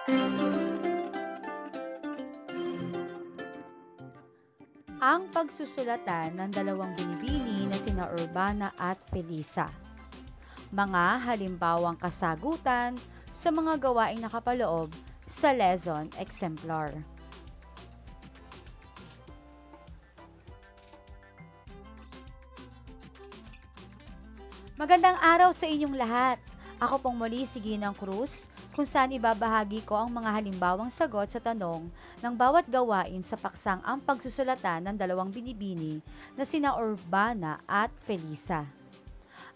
Ang pagsusulatan ng dalawang binibini na sina Urbana at Felisa. Mga halimbawang kasagutan sa mga gawaing nakapaloob sa lesson exemplar. Magandang araw sa inyong lahat. Ako pong muli si Ginang Cruz, kung saan ibabahagi ko ang mga halimbawang sagot sa tanong ng bawat gawain sa paksang ang pagsusulatan ng dalawang binibini na sina Urbana at Felisa.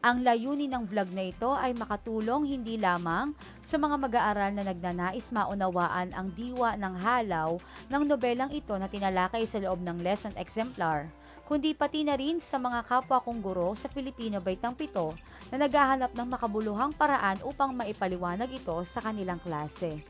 Ang layunin ng vlog na ito ay makatulong hindi lamang sa mga mag-aaral na nagnanais maunawaan ang diwa ng halaw ng nobelang ito na tinalakay sa loob ng lesson exemplar, kundi pati na rin sa mga kapwa kong guro sa Filipino Baitang 7 na naghahanap ng makabuluhang paraan upang maipaliwanag ito sa kanilang klase.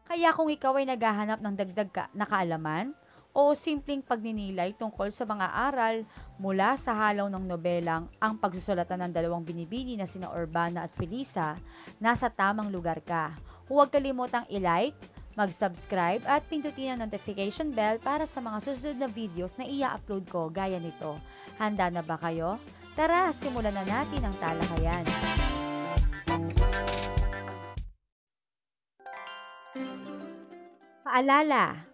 Kaya kung ikaw ay naghahanap ng dagdag na kaalaman o simpleng pagninilay tungkol sa mga aral mula sa halaw ng nobelang Ang Pagsusulatan ng Dalawang Binibini na sina Urbana at Felisa, nasa tamang lugar ka. Huwag kalimutang i-like, mag-subscribe at pindutin ang notification bell para sa mga susunod na videos na i-upload ko gaya nito. Handa na ba kayo? Tara, simulan na natin ang talakayan. Paalala!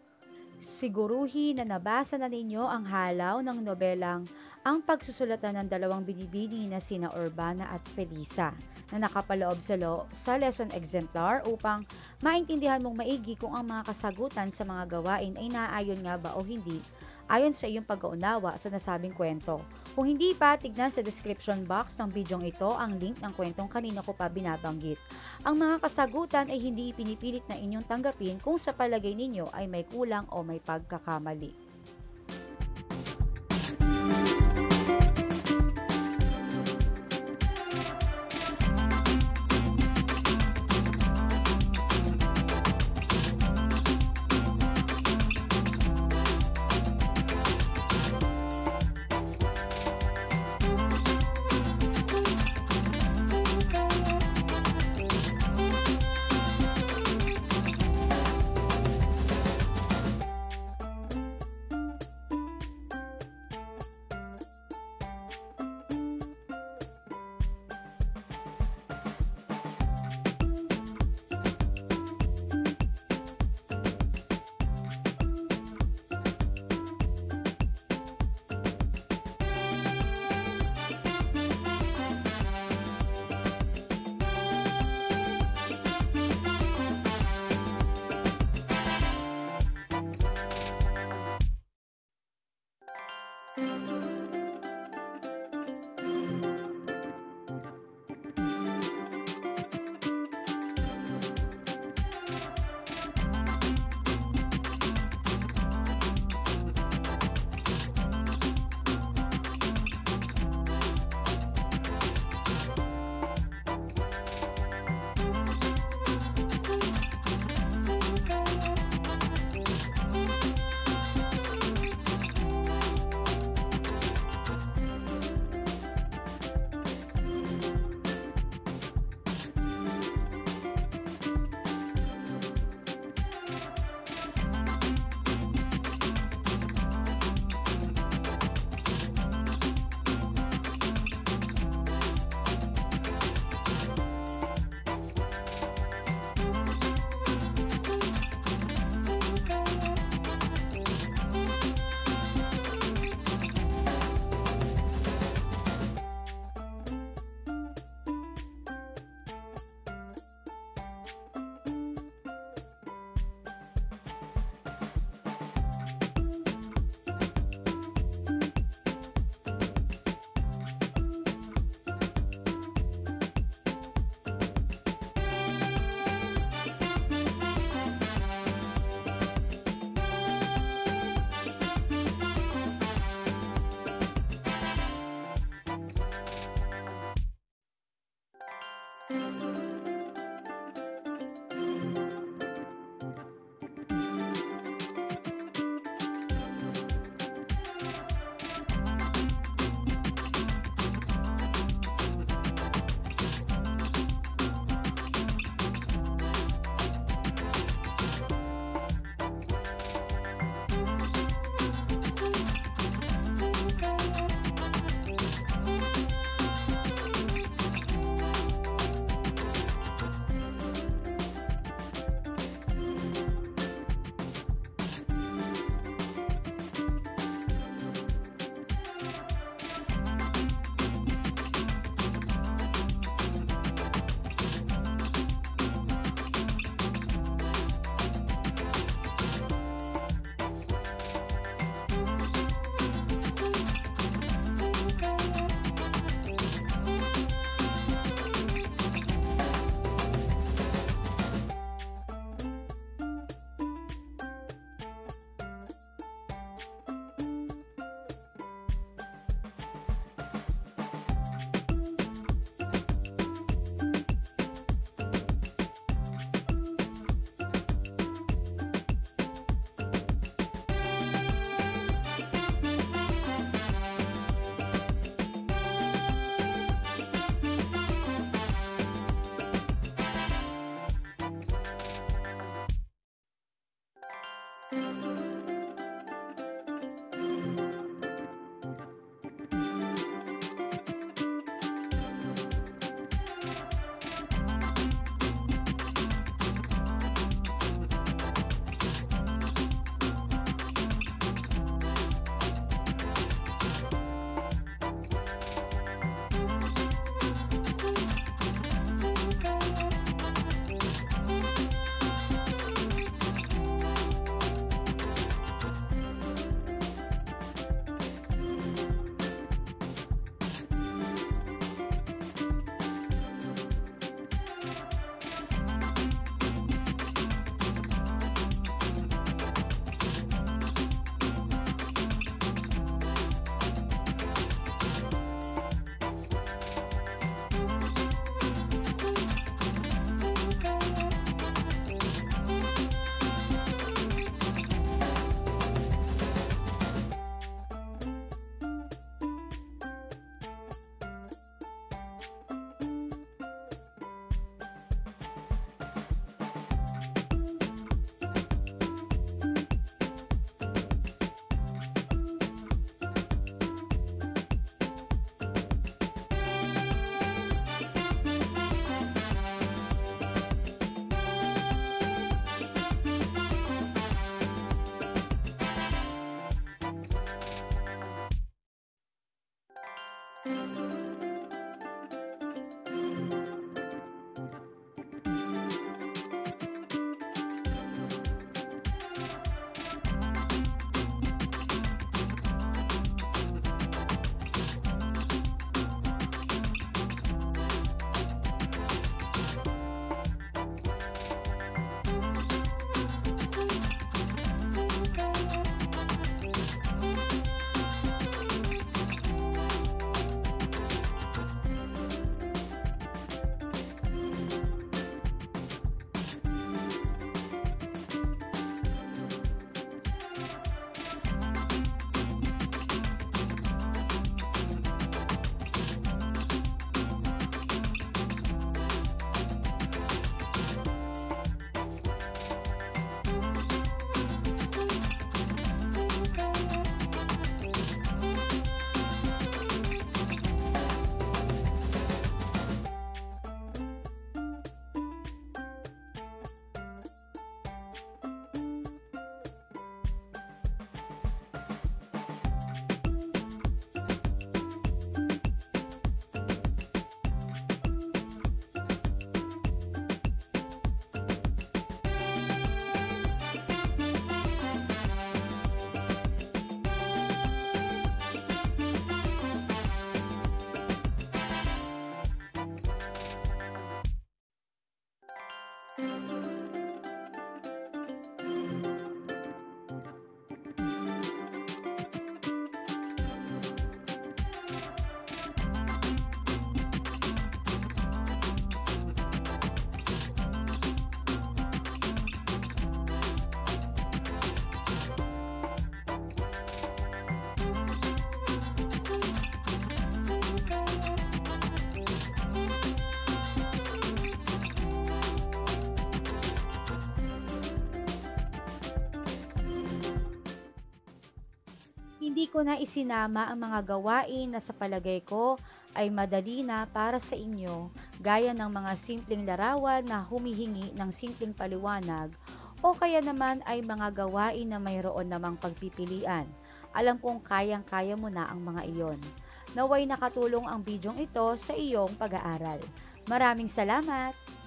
Siguruhin na nabasa na ninyo ang halaw ng nobelang Ang Pagsusulatan ng Dalawang Binibini na sina Urbana at Felisa na nakapaloob sa lesson exemplar upang maintindihan mong maigi kung ang mga kasagutan sa mga gawain ay naaayon nga ba o hindi ayon sa iyong pag-aunawa sa nasabing kwento. Kung hindi pa, tignan sa description box ng bidyong ito ang link ng kwentong kanina ko pa binabanggit. Ang mga kasagutan ay hindi pinipilit na inyong tanggapin kung sa palagay ninyo ay may kulang o may pagkakamali. Hindi ko na isinama ang mga gawain na sa palagay ko ay madali na para sa inyo, gaya ng mga simpleng larawan na humihingi ng simpleng paliwanag, o kaya naman ay mga gawain na mayroon namang pagpipilian. Alam kong kayang-kaya mo na ang mga iyon. Naway nakatulong ang bidyong ito sa iyong pag-aaral. Maraming salamat!